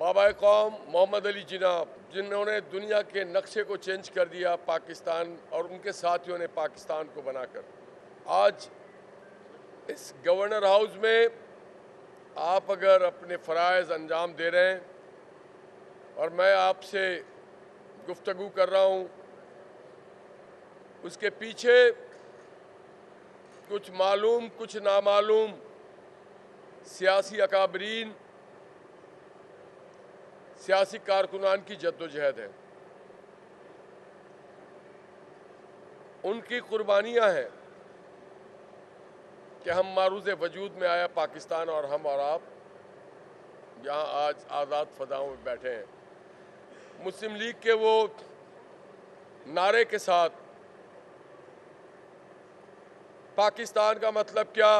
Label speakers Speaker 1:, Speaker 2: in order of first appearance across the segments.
Speaker 1: बाबा कौम मोहम्मद अली जिन्ना, जिन्होंने दुनिया के नक्शे को चेंज कर दिया पाकिस्तान और उनके साथियों ने पाकिस्तान को बनाकर। आज इस गवर्नर हाउस में आप अगर अपने फ़राइज़ अंजाम दे रहे हैं और मैं आपसे गुफ्तगू कर रहा हूँ, उसके पीछे कुछ मालूम कुछ नामालूम सियासी अकाबरीन, सियासी कारकुनान की जद्दोजहद है। उनकी कुर्बानियाँ हैं कि हम मारूज़ वजूद में आया पाकिस्तान और हम और आप यहाँ आज आज़ाद फ़दाओं में बैठे हैं। मुस्लिम लीग के वो नारे के साथ पाकिस्तान का मतलब क्या,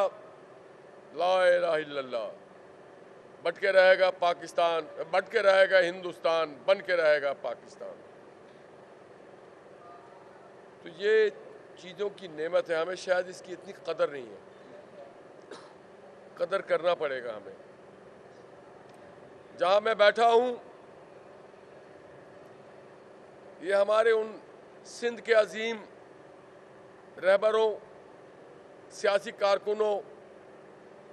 Speaker 1: ला इलाहा इल्लल्लाह, बट के रहेगा पाकिस्तान, बट के रहेगा हिंदुस्तान, बन के रहेगा पाकिस्तान। तो ये चीज़ों की नेमत है, हमें शायद इसकी इतनी कदर नहीं है, कदर करना पड़ेगा हमें। जहाँ मैं बैठा हूँ ये हमारे उन सिंध के अजीम रहबरों, सियासी कारकुनों,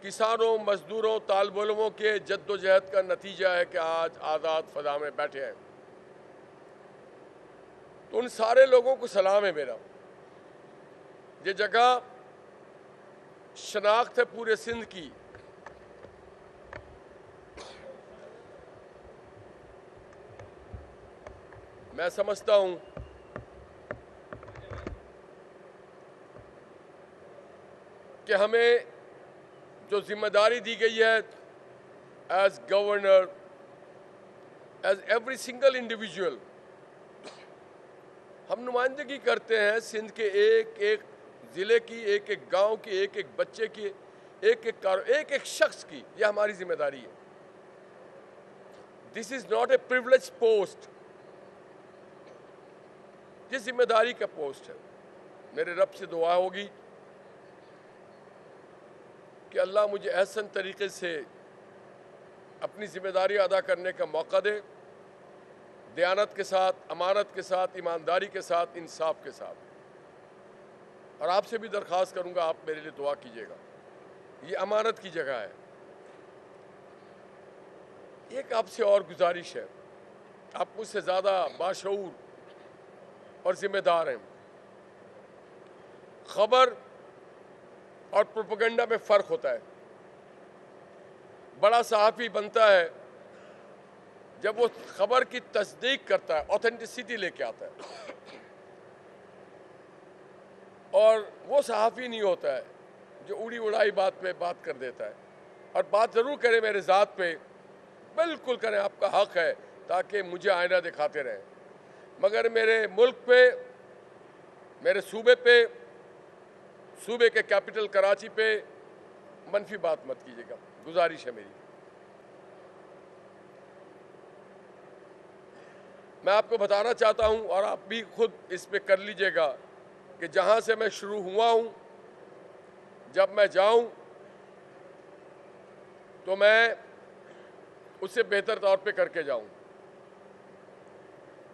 Speaker 1: किसानों, मजदूरों, तालबुलमों के जद्दोजहद का नतीजा है कि आज आज़ाद फ़ज़ा में बैठे हैं। तो उन सारे लोगों को सलाम है मेरा। ये जगह शनाख्त है पूरे सिंध की। मैं समझता हूँ कि हमें जो जिम्मेदारी दी गई है as governor, as every single individual, हम नुमाइंदगी करते हैं सिंध के एक एक ज़िले की, एक एक गांव की, एक एक बच्चे की, एक एक शख्स की। यह हमारी जिम्मेदारी है। This is not a privilege post, ये जिम्मेदारी का पोस्ट है। मेरे रब से दुआ होगी कि अल्लाह मुझे एहसन तरीके से अपनी जिम्मेदारी अदा करने का मौका दे, दयानत के साथ, अमानत के साथ, ईमानदारी के साथ, इंसाफ के साथ। और आपसे भी दरख्वास्त करूंगा, आप मेरे लिए दुआ कीजिएगा। ये अमानत की जगह है। एक आपसे और गुजारिश है, आप मुझसे ज़्यादा बाशऊर और जिम्मेदार हैं। खबर और प्रोपेगेंडा में फ़र्क होता है। बड़ा सहाफ़ी बनता है जब वो खबर की तस्दीक करता है, ऑथेंटिसिटी लेके आता है। और वो सहाफ़ी नहीं होता है जो उड़ी उड़ाई बात पे बात कर देता है। और बात ज़रूर करें मेरे ज़ात पे, बिल्कुल करें, आपका हक़ है, ताकि मुझे आईना दिखाते रहें। मगर मेरे मुल्क पे, मेरे सूबे पे, सूबे के कैपिटल कराची पे मनफी बात मत कीजिएगा, गुजारिश है मेरी। मैं आपको बताना चाहता हूं और आप भी खुद इस पे कर लीजिएगा कि जहां से मैं शुरू हुआ हूं, जब मैं जाऊं तो मैं उससे बेहतर तौर पे करके जाऊं।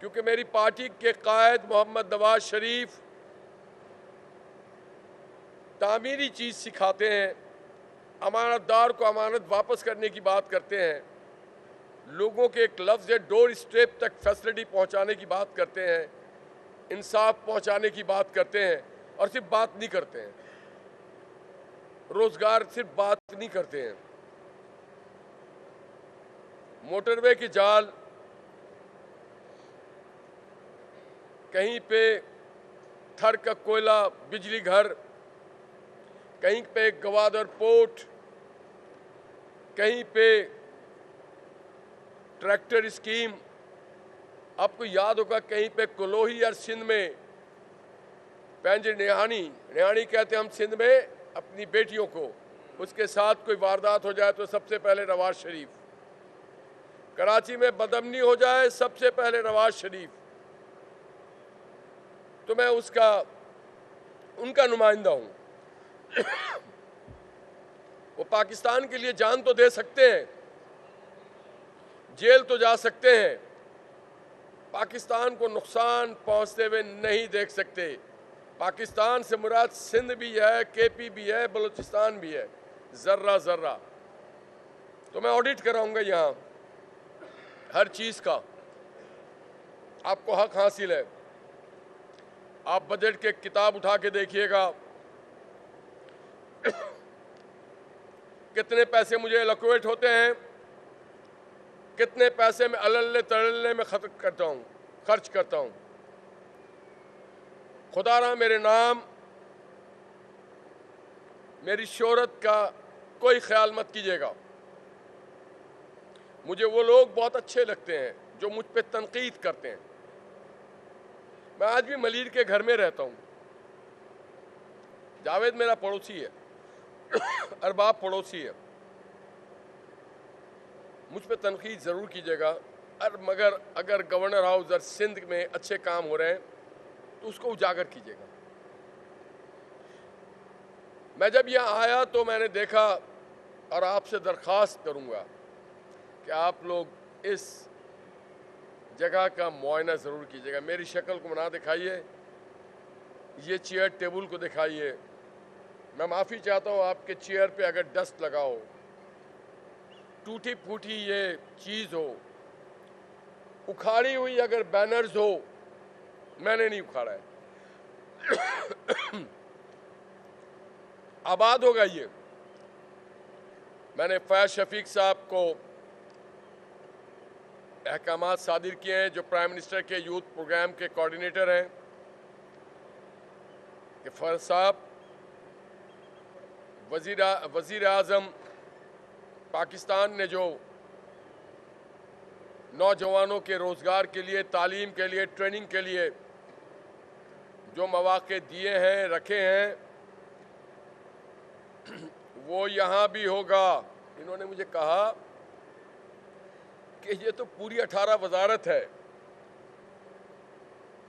Speaker 1: क्योंकि मेरी पार्टी के कायद मोहम्मद नवाज शरीफ तामीरी चीज़ सिखाते हैं, अमानतदार को अमानत वापस करने की बात करते हैं, लोगों के एक लफ्ज़ या डोर स्टेप तक फैसिलिटी पहुंचाने की बात करते हैं, इंसाफ पहुंचाने की बात करते हैं। और सिर्फ बात नहीं करते हैं, रोज़गार सिर्फ बात नहीं करते हैं। मोटरवे की जाल, कहीं पे थर का कोयला, बिजली घर, कहीं पे गवादर पोर्ट, कहीं पे ट्रैक्टर स्कीम। आपको याद होगा कहीं पे कलोही और सिंध में पैंज निहानी कहते हैं हम सिंध में अपनी बेटियों को, उसके साथ कोई वारदात हो जाए तो सबसे पहले नवाज शरीफ। कराची में बदअमनी हो जाए सबसे पहले नवाज शरीफ। तो मैं उनका नुमाइंदा हूँ। वो पाकिस्तान के लिए जान तो दे सकते हैं, जेल तो जा सकते हैं, पाकिस्तान को नुकसान पहुंचते हुए नहीं देख सकते। पाकिस्तान से मुराद सिंध भी है, केपी भी है, बलूचिस्तान भी है, जर्रा जर्रा। तो मैं ऑडिट कराऊंगा यहाँ हर चीज़ का, आपको हक हासिल है। आप बजट के किताब उठा के देखिएगा कितने पैसे मुझे एलोकेट होते हैं, कितने पैसे मैं अल्ले तल्ले में खर्च करता हूँ। खुदारा मेरे नाम, मेरी शोहरत का कोई ख्याल मत कीजिएगा। मुझे वो लोग बहुत अच्छे लगते हैं जो मुझ पे तनकीद करते हैं। मैं आज भी मलीर के घर में रहता हूँ। जावेद मेरा पड़ोसी है, अरबाब पड़ोसी है। मुझ पे तनकीद ज़रूर कीजिएगा, मगर अगर गवर्नर हाउस और सिंध में अच्छे काम हो रहे हैं तो उसको उजागर कीजिएगा। मैं जब यहाँ आया तो मैंने देखा, और आपसे दरख्वास्त करूँगा कि आप लोग इस जगह का मुआयना ज़रूर कीजिएगा। मेरी शक्ल को ना दिखाइए, ये चेयर टेबल को दिखाइए। मैं माफ़ी चाहता हूँ, आपके चेयर पे अगर डस्ट लगा हो, टूटी फूटी ये चीज़ हो, उखाड़ी हुई अगर बैनर्स हो, मैंने नहीं उखाड़ा है, आबाद होगा ये। मैंने फैज शफीक साहब को अहकामात सादिर किए हैं, जो प्राइम मिनिस्टर के यूथ प्रोग्राम के कोऑर्डिनेटर हैं, कि फैज साहब वज़ीर आज़म पाकिस्तान ने जो नौजवानों के रोज़गार के लिए, तालीम के लिए, ट्रेनिंग के लिए जो मौक़े दिए हैं, रखे हैं, वो यहाँ भी होगा। इन्होंने मुझे कहा कि ये तो पूरी 18 वजारत है,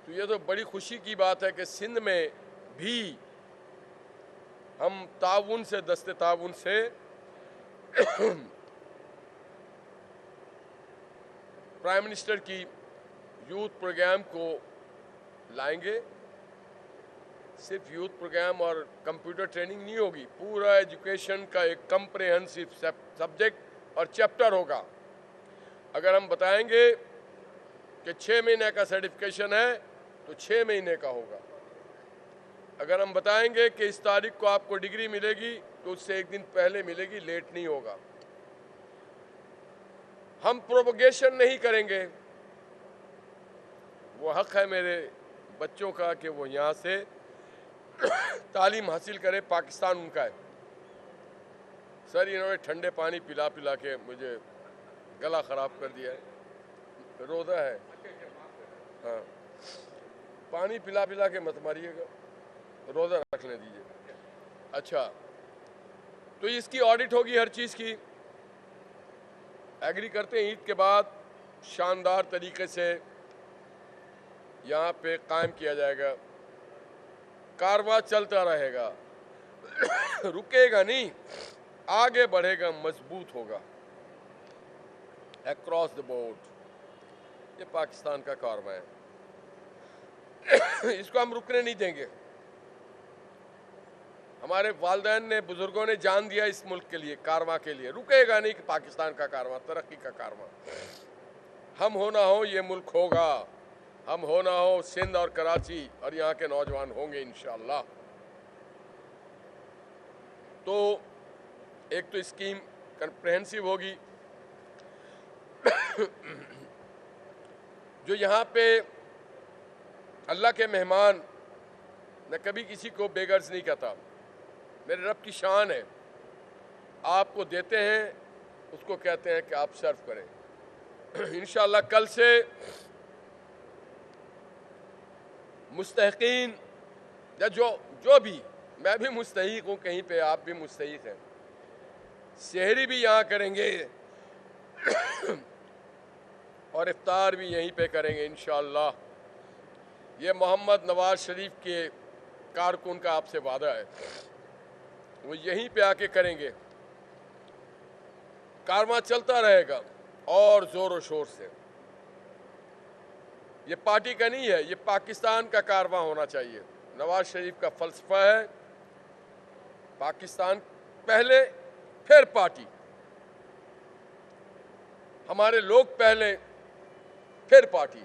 Speaker 1: तो ये तो बड़ी खुशी की बात है कि सिंध में भी हम ताउन से, दस्ते ताउन से प्राइम मिनिस्टर की यूथ प्रोग्राम को लाएंगे। सिर्फ यूथ प्रोग्राम और कंप्यूटर ट्रेनिंग नहीं होगी, पूरा एजुकेशन का एक कम्प्रेहेंसिव सब्जेक्ट और चैप्टर होगा। अगर हम बताएंगे कि 6 महीने का सर्टिफिकेशन है तो 6 महीने का होगा। अगर हम बताएंगे कि इस तारीख को आपको डिग्री मिलेगी तो उससे एक दिन पहले मिलेगी, लेट नहीं होगा। हम प्रोपगेशन नहीं करेंगे। वो हक है मेरे बच्चों का कि वो यहाँ से तालीम हासिल करे, पाकिस्तान उनका है। सर, इन्होंने ठंडे पानी पिला पिला के मुझे गला ख़राब कर दिया है। रोज़ा है, हाँ, पानी पिला पिला के मत मारिएगा, रोज़ा रखने दीजिए। अच्छा, तो इसकी ऑडिट होगी हर चीज़ की। एग्री करते हैं ईद के बाद शानदार तरीके से यहाँ पे कायम किया जाएगा। कारवां चलता रहेगा, रुकेगा नहीं, आगे बढ़ेगा, मजबूत होगा अक्रॉस द बोर्ड। ये पाकिस्तान का कारवां है, इसको हम रुकने नहीं देंगे। हमारे वालिदैन ने, बुजुर्गों ने जान दिया इस मुल्क के लिए, कारवां के लिए। रुकेगा नहीं कि पाकिस्तान का कारवां, तरक्की का कारवां। हम हो ना हो ये मुल्क होगा, हम हो ना हो सिंध और कराची और यहाँ के नौजवान होंगे इंशाअल्लाह। तो एक तो स्कीम कम्प्रहेंसिव होगी। जो यहाँ पे अल्लाह के मेहमान, मैं कभी किसी को बेगर्ज नहीं कहता, मेरे रब की शान है। आपको देते हैं, उसको कहते हैं कि आप सर्व करें। इंशाअल्लाह कल से मुस्तहिकीन या जो भी, मैं भी मुस्तहिक हूँ कहीं पे, आप भी मुस्तहिक हैं, सहरी भी यहाँ करेंगे और इफ्तार भी यहीं पे करेंगे इंशाअल्लाह। ये मोहम्मद नवाज शरीफ के कारकुन का आपसे वादा है, वो यहीं पे आके करेंगे। कारवां चलता रहेगा। और जोरों शोर से। ये पार्टी का नहीं है, ये पाकिस्तान का कारवां होना चाहिए। नवाज शरीफ का फलसफा है पाकिस्तान पहले फिर पार्टी, हमारे लोग पहले फिर पार्टी।